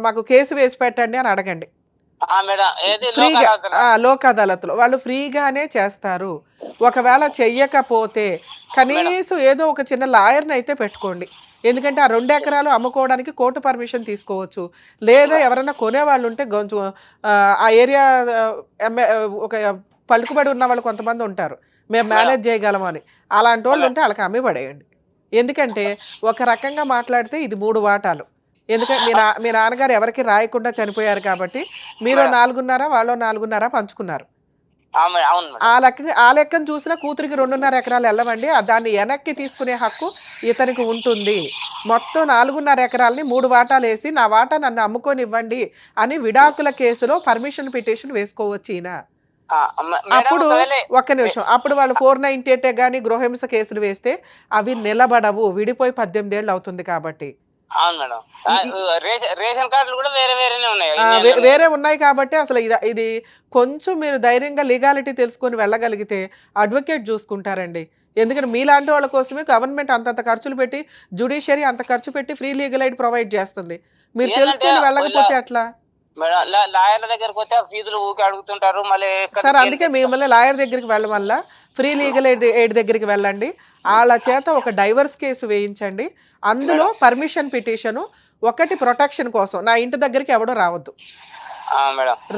మాకు కేసు వేసి పెట్టండి అని అడగండి. ఫ్రీగా లోక్ అదాలత్లో వాళ్ళు ఫ్రీగానే చేస్తారు. ఒకవేళ చెయ్యకపోతే కనీసం ఏదో ఒక చిన్న లాయర్ని అయితే పెట్టుకోండి, ఎందుకంటే ఆ 2 ఎకరాలు అమ్ముకోవడానికి కోర్టు పర్మిషన్ తీసుకోవచ్చు, లేదా ఎవరైనా కొనేవాళ్ళు ఉంటే కొంచెం ఆ ఏరియా ఒక పలుకుబడి ఉన్న వాళ్ళు కొంతమంది ఉంటారు, మేము మేనేజ్ చేయగలము అని, అలాంటి వాళ్ళు ఉంటే వాళ్ళకి అమ్మి పడేయండి. ఎందుకంటే ఒక రకంగా మాట్లాడితే ఇది 3 వాటాలు, ఎందుకంటే మీ నాన్నగారు ఎవరికి రాయకుండా చనిపోయారు కాబట్టి మీరు 4.5 వాళ్ళు 4.5 పంచుకున్నారు. ఆ లెక్కను చూసినా కూతురికి 2.5 ఎకరాలు వెళ్ళవండి, దాన్ని వెనక్కి తీసుకునే హక్కు ఇతనికి ఉంటుంది. మొత్తం 4.5 ఎకరాలని 3 వాటాలు వేసి నా వాటా నన్ను అమ్ముకొని ఇవ్వండి అని విడాకుల కేసులో పర్మిషన్ పిటిషన్ వేసుకోవచ్చు ఈయన. అప్పుడు ఒక్క నిమిషం, అప్పుడు వాళ్ళు 498 గానీ గృహహింస కేసులు వేస్తే అవి నిలబడవు, విడిపోయి 18 ఏళ్ళు అవుతుంది కాబట్టి. వేరే ఉన్నాయి కాబట్టి అసలు ఇది కొంచెం మీరు ధైర్యంగా లీగాలిటీ తెలుసుకొని వెళ్ళగలిగితే అడ్వకేట్ చూసుకుంటారండి. ఎందుకంటే మీలాంటి వాళ్ళ కోసమే గవర్నమెంట్ అంతంత ఖర్చులు పెట్టి, జ్యుడిషియరీ అంత ఖర్చు పెట్టి ఫ్రీ లీగల్ ఎయిడ్ ప్రొవైడ్ చేస్తుంది. మీరు తెలుసుకొని వెళ్ళకపోతే అట్లా సార్. అందుకే మిమ్మల్ని లాయర్ దగ్గరికి వెళ్ళడం వల్ల ఫ్రీ లీగల్ ఎయిడ్ దగ్గరికి వెళ్ళండి, వాళ్ళ చేత ఒక డైవర్స్ కేసు వేయించండి, అందులో పర్మిషన్ పిటిషన్, ఒకటి ప్రొటెక్షన్ కోసం నా ఇంటి దగ్గరికి ఎవడో రావద్దు,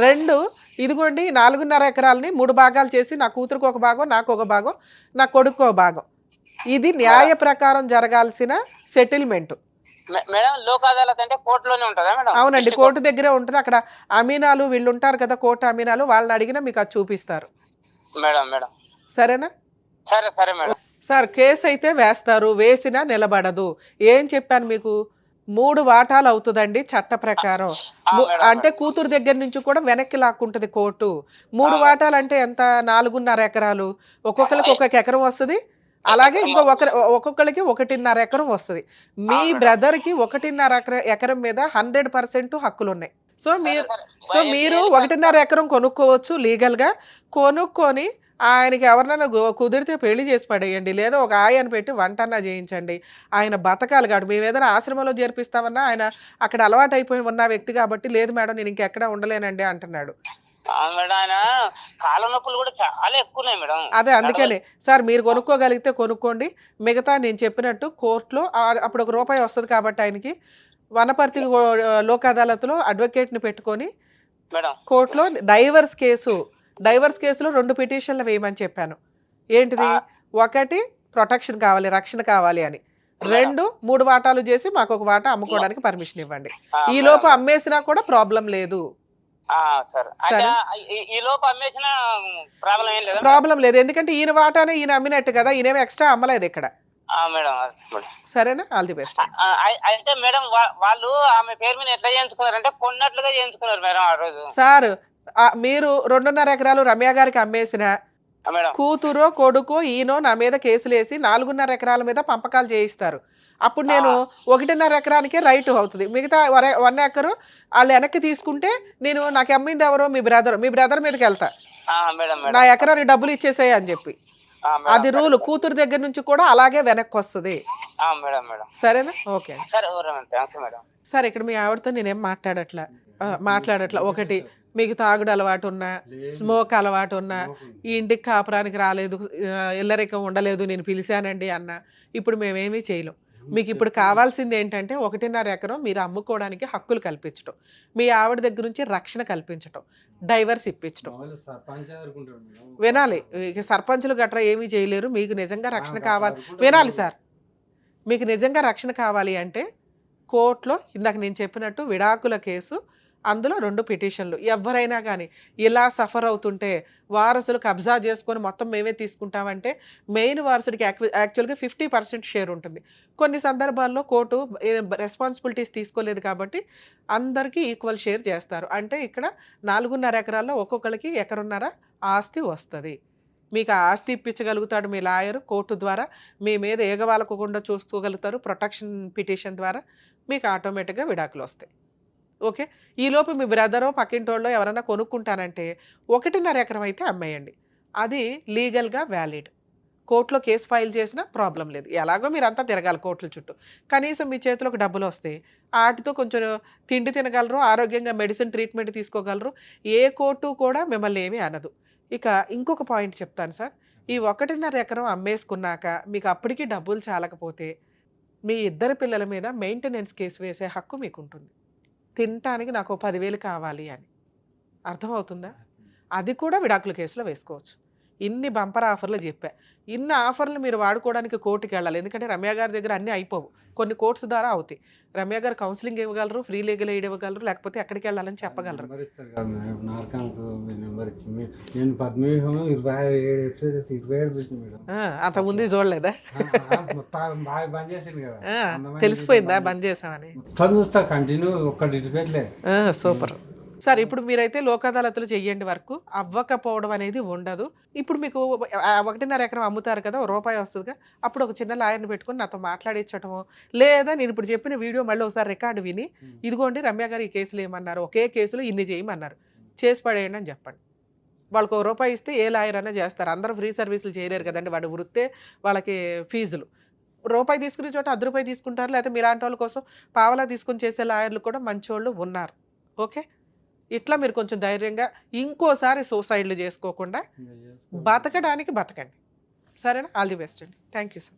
2 ఇదిగోండి 4.5 ఎకరాలని 3 భాగాలు చేసి నా కూతురుకు ఒక భాగం, నాకు ఒక భాగం, నా కొడుకు ఒక భాగం, ఇది న్యాయ ప్రకారం జరగాల్సిన సెటిల్మెంట్. అవునండి, కోర్టు దగ్గరే ఉంటుంది. అక్కడ అమీనాలు వీళ్ళు ఉంటారు కదా, కోర్టు అమీనాలు, వాళ్ళని అడిగినా మీకు అది చూపిస్తారు. సరేనా? సార్ కేసు అయితే వేస్తారు, వేసినా నిలబడదు. ఏం చెప్పాను మీకు, 3 వాటాలు అవుతుందండి చట్ట ప్రకారం. అంటే కూతురు దగ్గర నుంచి కూడా వెనక్కి లాక్కుంటది కోర్టు. 3 వాటాలు అంటే ఎంత, 4.5 ఎకరాలు, ఒక్కొక్కరికి 1 ఎకరం వస్తుంది, అలాగే ఒక్కొక్కరికి 1.5 ఎకరం వస్తుంది. మీ బ్రదర్కి 1.5 ఎకరం మీద 100% హక్కులు ఉన్నాయి. సో మీరు 1.5 ఎకరం కొనుక్కోవచ్చు లీగల్గా. కొనుక్కొని ఆయనకి ఎవరినైనా కుదిరితే పెళ్లి చేసి పడేయండి, లేదా ఒక ఆయన్ని పెట్టి వంటన్నా చేయించండి, ఆయన బతకాలి కాదు. మేము ఏదైనా ఆశ్రమంలో చేర్పిస్తామన్నా ఆయన అక్కడ అలవాటు అయిపోయి ఉన్న వ్యక్తి కాబట్టి, లేదు మేడం నేను ఇంకెక్కడా ఉండలేనండి అంటున్నాడు. అదే అందుకని సార్ మీరు కొనుక్కోగలిగితే కొనుక్కోండి, మిగతా నేను చెప్పినట్టు కోర్టులో అప్పుడు ₹1 వస్తుంది కాబట్టి ఆయనకి వనపర్తి లోక్ అదాలత్లో అడ్వకేట్ని పెట్టుకొని కోర్టులో డైవర్స్ కేసులో 2 పిటిషన్లు వేయమని చెప్పాను. ఏంటిది, ఒకటి ప్రొటెక్షన్ కావాలి, రక్షణ కావాలి అని, 2 3 వాటాలు చేసి మాకు 1 వాటా అమ్ముకోవడానికి పర్మిషన్ ఇవ్వండి. ఈ లోపు అమ్మేసినా కూడా ప్రాబ్లం లేదు. ప్రాబ్లం లేదు, ఎందుకంటే ఈయన వాటానే ఈయన అమ్మినట్టు కదా, ఈయనేమో ఎక్స్ట్రా అమ్మలేదు ఇక్కడ. సరేనా? All the best. అయితే మేడం వాళ్ళు ఆమె పేరు మీద ఎట్లా చేయించుకున్నారంటే కొన్నట్లుగా చేయించుకున్నారు మేడం ఆ రోజు. సార్ మీరు 2.5 ఎకరాలు రమ్య గారికి అమ్మేసిన కూతురో కొడుకో ఈయనో నా మీద కేసులు వేసి 4.5 ఎకరాల మీద పంపకాలు చేయిస్తారు. అప్పుడు నేను 1.5 ఎకరానికే రైట్ అవుతుంది, మిగతా 1 ఎకరు వాళ్ళు వెనక్కి తీసుకుంటే నేను నాకు అమ్మింది ఎవరో మీ బ్రదర్ మీదకి వెళ్తా, నా ఎకరానికి డబ్బులు ఇచ్చేసాయి అని చెప్పి. అది రూల్, కూతురు దగ్గర నుంచి కూడా అలాగే వెనక్కి వస్తుంది. సరేనా? Okay sir. ఇక్కడ మీ ఆవిడతో నేనేం మాట్లాడట్లా. ఒకటి, మీకు తాగుడు అలవాటు ఉన్నా, స్మోక్ అలవాటు ఉన్నా, ఈ ఇంటికి కాపురానికి రాలేదు, ఇల్లరికం ఉండలేదు, నేను పిలిచానండి అన్న, ఇప్పుడు మేమేమీ చేయలేం. మీకు ఇప్పుడు కావాల్సింది ఏంటంటే 1.5 ఎకరం మీరు అమ్ముకోవడానికి హక్కులు కల్పించడం, మీ ఆవిడ దగ్గర నుంచి రక్షణ కల్పించడం, డైవర్స్ ఇప్పించడం. వినాలి, ఇక సర్పంచులు గట్రా ఏమీ చేయలేరు. మీకు నిజంగా రక్షణ కావాలి, వినాలి సార్, మీకు నిజంగా రక్షణ కావాలి అంటే కోర్టులో ఇందాక నేను చెప్పినట్టు విడాకుల కేసు, అందులో 2 పిటిషన్లు. ఎవరైనా కానీ ఇలా సఫర్ అవుతుంటే వారసులు కబ్జా చేసుకొని మొత్తం మేమే తీసుకుంటామంటే మెయిన్ వారసుడికి యాక్చువల్గా 50% షేర్ ఉంటుంది. కొన్ని సందర్భాల్లో కోర్టు రెస్పాన్సిబిలిటీస్ తీసుకోలేదు కాబట్టి అందరికీ ఈక్వల్ షేర్ చేస్తారు. అంటే ఇక్కడ 4.5 ఎకరాల్లో ఒక్కొక్కరికి ఎకరున్నర ఆస్తి వస్తుంది. మీకు ఆ ఆస్తి ఇప్పించగలుగుతాడు మీ లాయర్ కోర్టు ద్వారా, మీ మీద ఏగవాలకుండా చూసుకోగలుగుతారు ప్రొటెక్షన్ పిటిషన్ ద్వారా. మీకు ఆటోమేటిక్గా విడాకులు వస్తాయి. ఓకే, ఈలోపు మీ బ్రదరో పక్కింటోళ్ళో ఎవరైనా కొనుక్కుంటానంటే 1.5 ఎకరం అయితే అమ్మేయండి. అది లీగల్గా వ్యాలిడ్. కోర్టులో కేసు ఫైల్ చేసినా ప్రాబ్లం లేదు. ఎలాగో మీరు అంతా తిరగాలి కోర్టుల చుట్టూ. కనీసం మీ చేతిలోకి డబ్బులు వస్తాయి, వాటితో కొంచెం తిండి తినగలరు, ఆరోగ్యంగా మెడిసిన్ ట్రీట్మెంట్ తీసుకోగలరు. ఏ కోర్టు కూడా మిమ్మల్ని ఏమీ అనదు. ఇక ఇంకొక పాయింట్ చెప్తాను సార్. ఈ 1.5 ఎకరం అమ్మేసుకున్నాక మీకు అప్పటికి డబ్బులు చాలకపోతే మీ ఇద్దరు పిల్లల మీద మెయింటెనెన్స్ కేసు వేసే హక్కు మీకు ఉంటుంది. తినటానికి నాకు 10,000 కావాలి అని, అర్థమవుతుందా? అది కూడా విడాకుల కేసులో వేసుకోవచ్చు. ఇన్ని బంపర్ ఆఫర్లు చెప్పా. ఇన్ని ఆఫర్లు మీరు వాడుకోవడానికి కోర్టుకి వెళ్ళాలి. ఎందుకంటే రమ్య గారి దగ్గర అన్నీ అయిపోవు, కొన్ని కోర్ట్స్ ద్వారా అవుతాయి. రమ్య గారు కౌన్సిలింగ్ ఇవ్వగలరు, ఫ్రీ లీగల్ ఎయిడ్ ఇవ్వగలరు, లేకపోతే ఎక్కడికి వెళ్ళాలని చెప్పగలరు. అంత ముందు చూడలేదా? తెలిసిపోయిందా బంద్ చేసామని? Super sir. ఇప్పుడు మీరైతే లోక్ అదాలతులు చెయ్యండి, వరకు అవ్వకపోవడం అనేది ఉండదు. ఇప్పుడు మీకు 1.5 ఎకరం అమ్ముతారు కదా, ₹1 వస్తుందిగా, అప్పుడు ఒక చిన్న లాయర్ని పెట్టుకుని నాతో మాట్లాడించటమో, లేదా నేను ఇప్పుడు చెప్పిన వీడియో మళ్ళీ ఒకసారి రికార్డు విని, ఇదిగోండి రమ్య గారు ఈ కేసులు ఏమన్నారు, ఒకే కేసులో ఇన్ని చేయమన్నారు, చేసి పడేయండి అని చెప్పండి. వాళ్ళకి ₹1 ఇస్తే ఏ లాయర్ అయినా చేస్తారు. అందరూ ఫ్రీ సర్వీసులు చేయలేరు కదండి, వాడు వృత్తే వాళ్ళకి ఫీజులు. ₹1 తీసుకునే చోట ₹10 తీసుకుంటారు, లేకపోతే మీలాంటి వాళ్ళ కోసం పావలా తీసుకొని చేసే లాయర్లు కూడా మంచోళ్ళు ఉన్నారు. ఓకే, ఇట్లా మీరు కొంచెం ధైర్యంగా ఇంకోసారి సూసైడ్లు చేసుకోకుండా బతకడానికి బతకండి. సరేనా? ఆల్ ది బెస్ట్ అండి. Thank you sir.